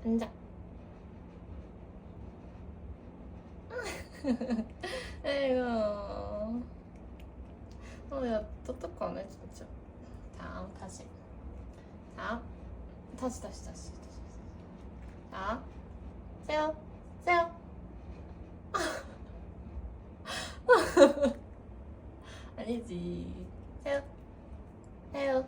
앉아. 에이구. 야, 똑똑하네, 진짜. 다음, 다시. 다음. 다시. 자, 세요. 세요. 아니지. 세요. 세요.